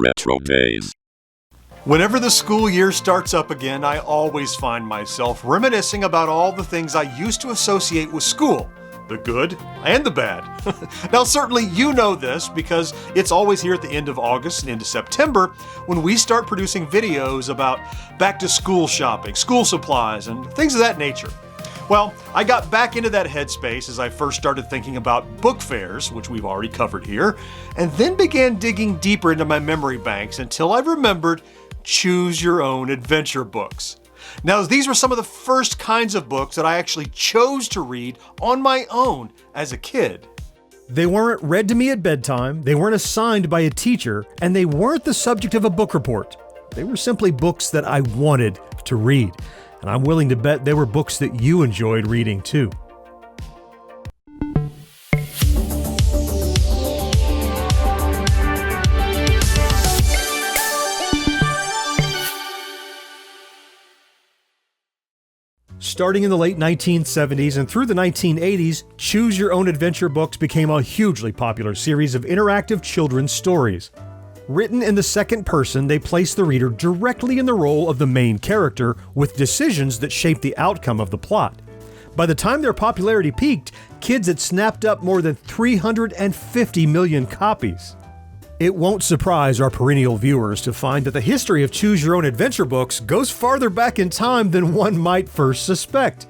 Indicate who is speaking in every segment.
Speaker 1: RetroDaze.
Speaker 2: Whenever the school year starts up again, I always find myself reminiscing about all the things I used to associate with school, the good and the bad. Now, certainly you know this because it's always here at the end of August and into September when we start producing videos about back-to-school shopping, school supplies, and things of that nature. Well, I got back into that headspace as I first started thinking about book fairs, which we've already covered here, and then began digging deeper into my memory banks until I remembered Choose Your Own Adventure books. Now, these were some of the first kinds of books that I actually chose to read on my own as a kid.
Speaker 3: They weren't read to me at bedtime, they weren't assigned by a teacher, and they weren't the subject of a book report. They were simply books that I wanted to read. And I'm willing to bet they were books that you enjoyed reading too. Starting in the late 1970s and through the 1980s, Choose Your Own Adventure books became a hugely popular series of interactive children's stories. Written in the second person, they place the reader directly in the role of the main character with decisions that shape the outcome of the plot. By the time their popularity peaked, kids had snapped up more than 350 million copies. It won't surprise our perennial viewers to find that the history of Choose Your Own Adventure books goes farther back in time than one might first suspect.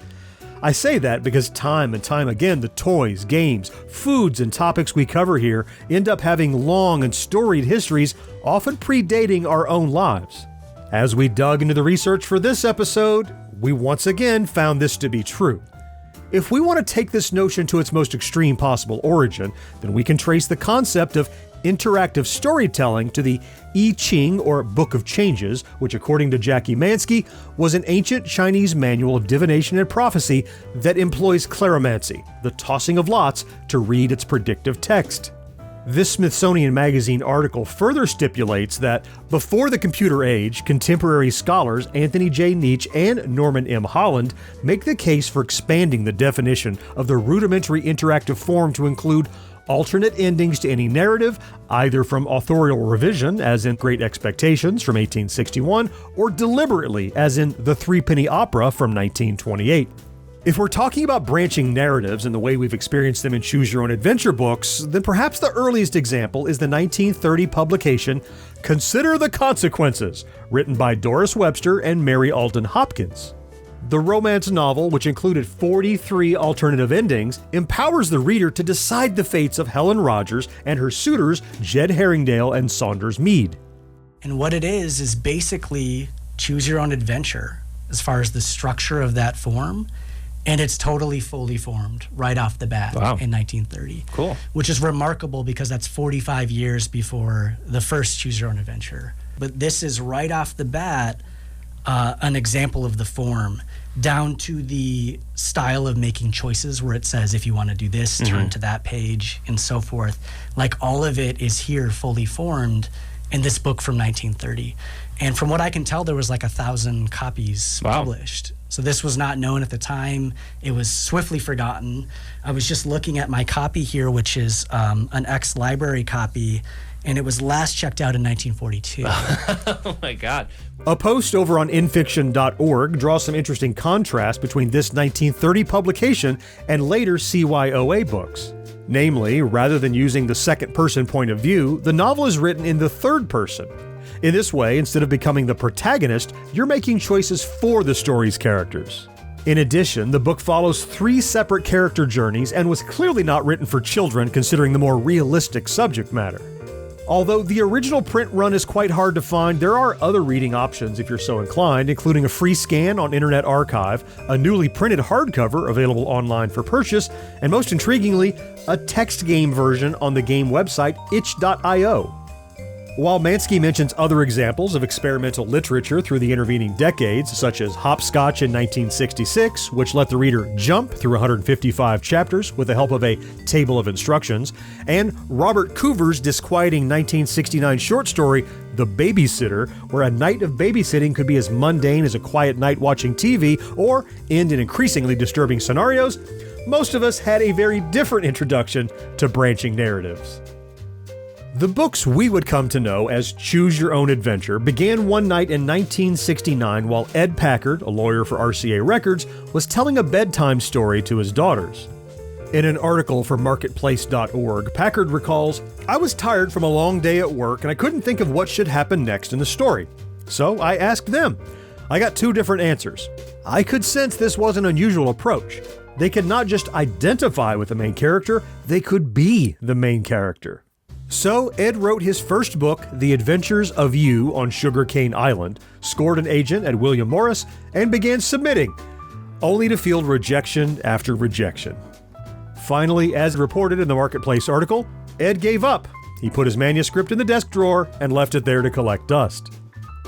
Speaker 3: I say that because time and time again, the toys, games, foods, and topics we cover here end up having long and storied histories, often predating our own lives. As we dug into the research for this episode, we once again found this to be true. If we want to take this notion to its most extreme possible origin, then we can trace the concept of interactive storytelling to the I Ching, or Book of Changes, which according to Jackie Mansky was an ancient Chinese manual of divination and prophecy that employs claromancy, the tossing of lots, to read its predictive text. This Smithsonian Magazine article further stipulates that before the computer age, contemporary scholars Anthony J. Nietzsche and Norman M. Holland make the case for expanding the definition of the rudimentary interactive form to include alternate endings to any narrative, either from authorial revision, as in Great Expectations from 1861, or deliberately, as in The Threepenny Opera from 1928. If we're talking about branching narratives in the way we've experienced them in Choose Your Own Adventure books, then perhaps the earliest example is the 1930 publication Consider the Consequences, written by Doris Webster and Mary Alden Hopkins. The romance novel, which included 43 alternative endings, empowers the reader to decide the fates of Helen Rogers and her suitors, Jed Herringdale and Saunders Mead.
Speaker 4: And what it is basically Choose Your Own Adventure as far as the structure of that form. And it's totally fully formed right off the bat in 1930.
Speaker 3: Cool.
Speaker 4: Which is remarkable because that's 45 years before the first Choose Your Own Adventure. But this is right off the bat an example of the form, down to the style of making choices where it says if you want to do this, turn to that page, and so forth. Like all of it is here fully formed in this book from 1930. And from what I can tell, there was like 1,000 copies published. So this was not known at the time. It was swiftly forgotten. I was just looking at my copy here, which is an ex-library copy, and it was last checked out in 1942.
Speaker 5: Oh my God.
Speaker 3: A post over on infiction.org draws some interesting contrast between this 1930 publication and later CYOA books. Namely, rather than using the second-person point of view, the novel is written in the third person. In this way, instead of becoming the protagonist, you're making choices for the story's characters. In addition, the book follows 3 separate character journeys and was clearly not written for children considering the more realistic subject matter. Although the original print run is quite hard to find, there are other reading options if you're so inclined, including a free scan on Internet Archive, a newly printed hardcover available online for purchase, and most intriguingly, a text game version on the game website itch.io. While Mansky mentions other examples of experimental literature through the intervening decades, such as Hopscotch in 1966, which let the reader jump through 155 chapters with the help of a table of instructions, and Robert Coover's disquieting 1969 short story, The Babysitter, where a night of babysitting could be as mundane as a quiet night watching TV or end in increasingly disturbing scenarios, most of us had a very different introduction to branching narratives. The books we would come to know as Choose Your Own Adventure began one night in 1969 while Ed Packard, a lawyer for RCA Records, was telling a bedtime story to his daughters. In an article for Marketplace.org, Packard recalls, "I was tired from a long day at work and I couldn't think of what should happen next in the story. So I asked them. I got 2 different answers. I could sense this was an unusual approach. They could not just identify with the main character, they could be the main character. So Ed wrote his first book, The Adventures of You on Sugarcane Island, scored an agent at William Morris, and began submitting, only to field rejection after rejection. Finally, as reported in the Marketplace article, Ed gave up. He put his manuscript in the desk drawer and left it there to collect dust.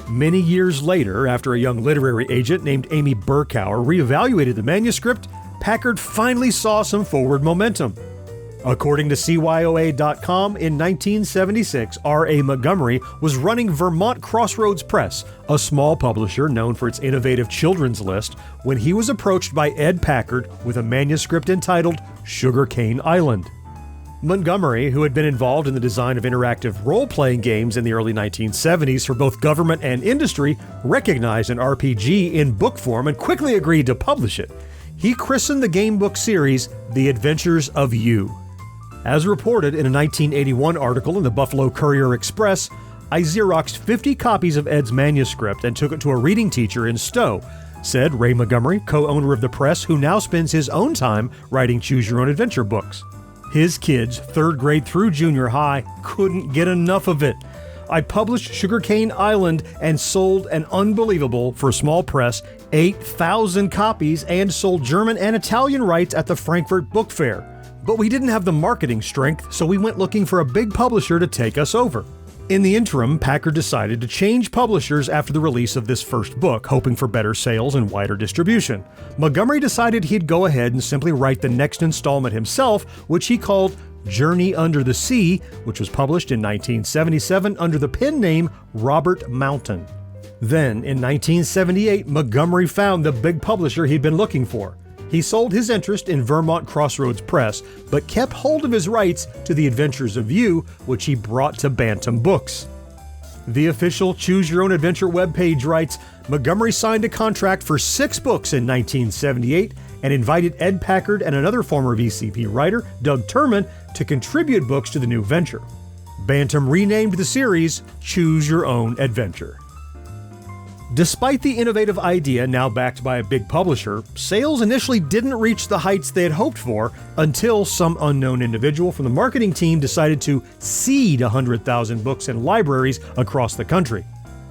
Speaker 3: Many years later, after a young literary agent named Amy Burkauer reevaluated the manuscript, Packard finally saw some forward momentum. According to CYOA.com, in 1976, R.A. Montgomery was running Vermont Crossroads Press, a small publisher known for its innovative children's list, when he was approached by Ed Packard with a manuscript entitled Sugarcane Island. Montgomery, who had been involved in the design of interactive role-playing games in the early 1970s for both government and industry, recognized an RPG in book form and quickly agreed to publish it. He christened the gamebook series The Adventures of You. As reported in a 1981 article in the Buffalo Courier-Express, I Xeroxed 50 copies of Ed's manuscript and took it to a reading teacher in Stowe, said Ray Montgomery, co-owner of the press, who now spends his own time writing Choose Your Own Adventure books. His kids, 3rd grade through junior high, couldn't get enough of it. I published Sugarcane Island and sold an unbelievable, for a small press, 8,000 copies and sold German and Italian rights at the Frankfurt Book Fair. But we didn't have the marketing strength, so we went looking for a big publisher to take us over. In the interim, Packard decided to change publishers after the release of this first book, hoping for better sales and wider distribution. Montgomery decided he'd go ahead and simply write the next installment himself, which he called Journey Under the Sea, which was published in 1977 under the pen name Robert Mountain. Then, in 1978, Montgomery found the big publisher he'd been looking for. He sold his interest in Vermont Crossroads Press, but kept hold of his rights to The Adventures of You, which he brought to Bantam Books. The official Choose Your Own Adventure webpage writes, Montgomery signed a contract for 6 books in 1978 and invited Ed Packard and another former VCP writer, Doug Turman, to contribute books to the new venture. Bantam renamed the series Choose Your Own Adventure. Despite the innovative idea now backed by a big publisher, sales initially didn't reach the heights they had hoped for until some unknown individual from the marketing team decided to seed 100,000 books in libraries across the country.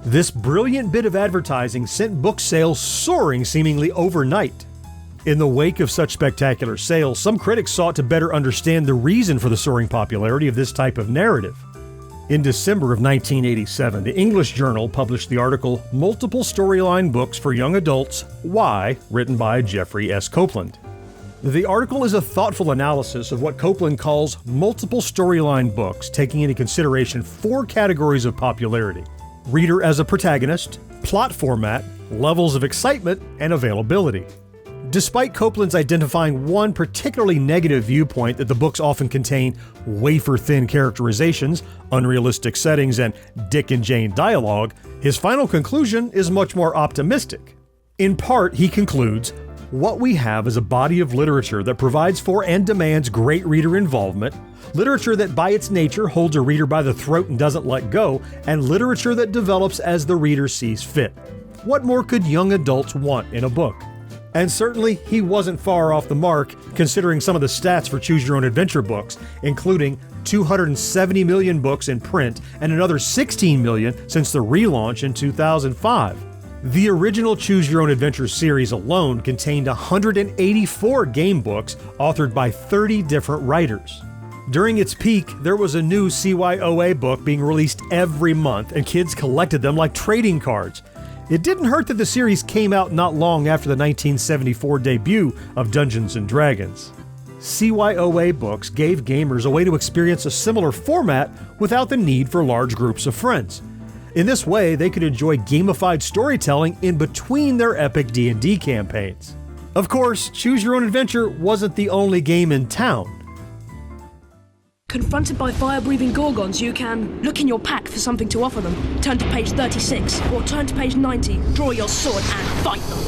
Speaker 3: This brilliant bit of advertising sent book sales soaring seemingly overnight. In the wake of such spectacular sales, some critics sought to better understand the reason for the soaring popularity of this type of narrative. In December of 1987, the English Journal published the article Multiple Storyline Books for Young Adults, Why?, written by Jeffrey S. Copeland. The article is a thoughtful analysis of what Copeland calls multiple storyline books, taking into consideration 4 categories of popularity: reader as a protagonist, plot format, levels of excitement, and availability. Despite Copeland's identifying one particularly negative viewpoint that the books often contain wafer-thin characterizations, unrealistic settings, and Dick and Jane dialogue, his final conclusion is much more optimistic. In part, he concludes, what we have is a body of literature that provides for and demands great reader involvement, literature that by its nature holds a reader by the throat and doesn't let go, and literature that develops as the reader sees fit. What more could young adults want in a book? And certainly, he wasn't far off the mark, considering some of the stats for Choose Your Own Adventure books, including 270 million books in print and another 16 million since the relaunch in 2005. The original Choose Your Own Adventure series alone contained 184 game books authored by 30 different writers. During its peak, there was a new CYOA book being released every month, and kids collected them like trading cards. It didn't hurt that the series came out not long after the 1974 debut of Dungeons & Dragons. CYOA books gave gamers a way to experience a similar format without the need for large groups of friends. In this way, they could enjoy gamified storytelling in between their epic D&D campaigns. Of course, Choose Your Own Adventure wasn't the only game in town.
Speaker 1: Confronted by fire-breathing Gorgons, you can look in your pack for something to offer them, turn to page 36, or turn to page 90, draw your sword and fight them.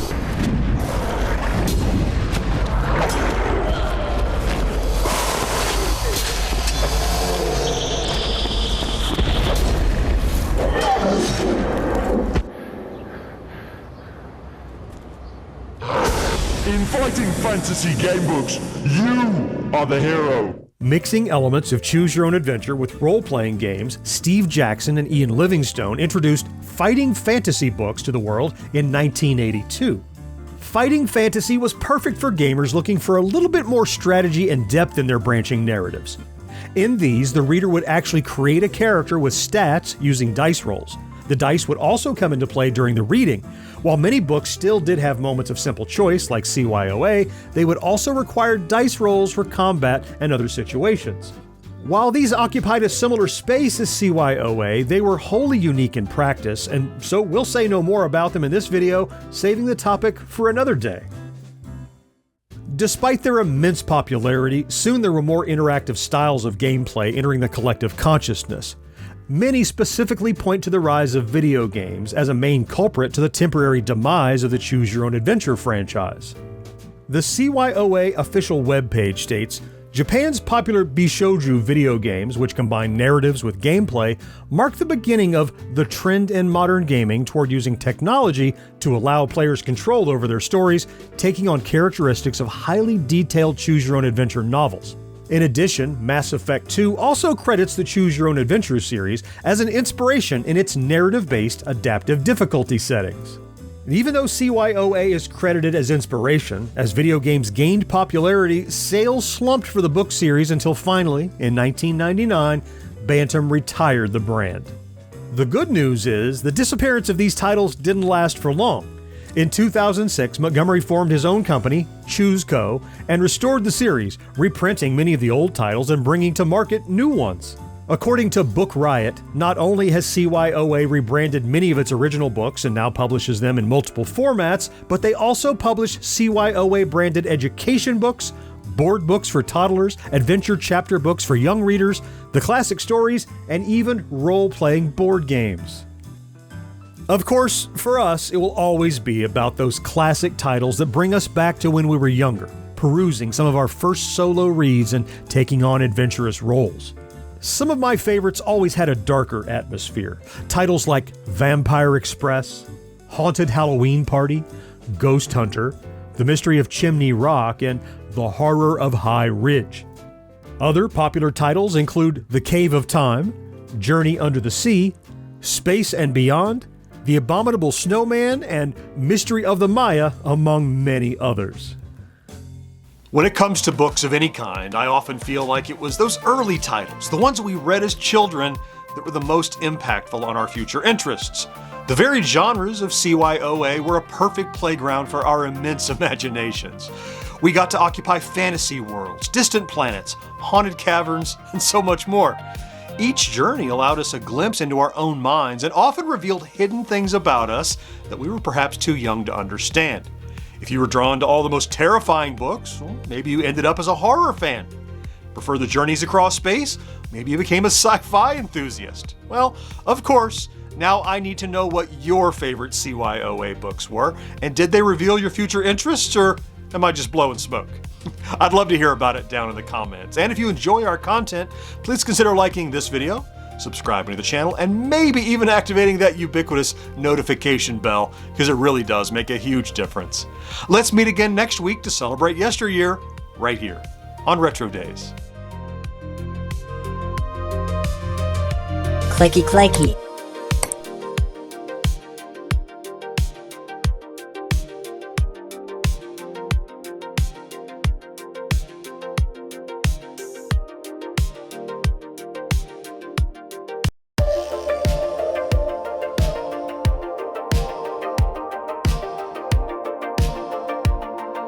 Speaker 5: In fighting fantasy gamebooks, you are the hero.
Speaker 3: Mixing elements of Choose Your Own Adventure with role-playing games, Steve Jackson and Ian Livingstone introduced fighting fantasy books to the world in 1982. Fighting fantasy was perfect for gamers looking for a little bit more strategy and depth in their branching narratives. In these, the reader would actually create a character with stats using dice rolls. The dice would also come into play during the reading. While many books still did have moments of simple choice, like CYOA, they would also require dice rolls for combat and other situations. While these occupied a similar space as CYOA, they were wholly unique in practice, and so we'll say no more about them in this video, saving the topic for another day. Despite their immense popularity, soon there were more interactive styles of gameplay entering the collective consciousness. Many specifically point to the rise of video games as a main culprit to the temporary demise of the Choose Your Own Adventure franchise. The CYOA official webpage states, Japan's popular Bishoujo video games, which combine narratives with gameplay, mark the beginning of the trend in modern gaming toward using technology to allow players control over their stories, taking on characteristics of highly detailed Choose Your Own Adventure novels. In addition, Mass Effect 2 also credits the Choose Your Own Adventure series as an inspiration in its narrative-based adaptive difficulty settings. Even though CYOA is credited as inspiration, as video games gained popularity, sales slumped for the book series until finally, in 1999, Bantam retired the brand. The good news is, the disappearance of these titles didn't last for long. In 2006, Montgomery formed his own company, Choose Co., and restored the series, reprinting many of the old titles and bringing to market new ones. According to Book Riot, not only has CYOA rebranded many of its original books and now publishes them in multiple formats, but they also publish CYOA-branded education books, board books for toddlers, adventure chapter books for young readers, the classic stories, and even role-playing board games. Of course, for us, it will always be about those classic titles that bring us back to when we were younger, perusing some of our first solo reads and taking on adventurous roles. Some of my favorites always had a darker atmosphere. Titles like Vampire Express, Haunted Halloween Party, Ghost Hunter, The Mystery of Chimney Rock, and The Horror of High Ridge. Other popular titles include The Cave of Time, Journey Under the Sea, Space and Beyond, The Abominable Snowman, and Mystery of the Maya, among many others.
Speaker 2: When it comes to books of any kind, I often feel like it was those early titles, the ones we read as children, that were the most impactful on our future interests. The varied genres of CYOA were a perfect playground for our immense imaginations. We got to occupy fantasy worlds, distant planets, haunted caverns, and so much more. Each journey allowed us a glimpse into our own minds and often revealed hidden things about us that we were perhaps too young to understand. If you were drawn to all the most terrifying books, well, maybe you ended up as a horror fan. Prefer the journeys across space? Maybe you became a sci-fi enthusiast. Well, of course, now I need to know what your favorite CYOA books were, and did they reveal your future interests, or am I just blowing smoke? I'd love to hear about it down in the comments. And if you enjoy our content, please consider liking this video, subscribing to the channel, and maybe even activating that ubiquitous notification bell, because it really does make a huge difference. Let's meet again next week to celebrate Yesteryear, right here on RetroDaze.
Speaker 6: Clicky clacky.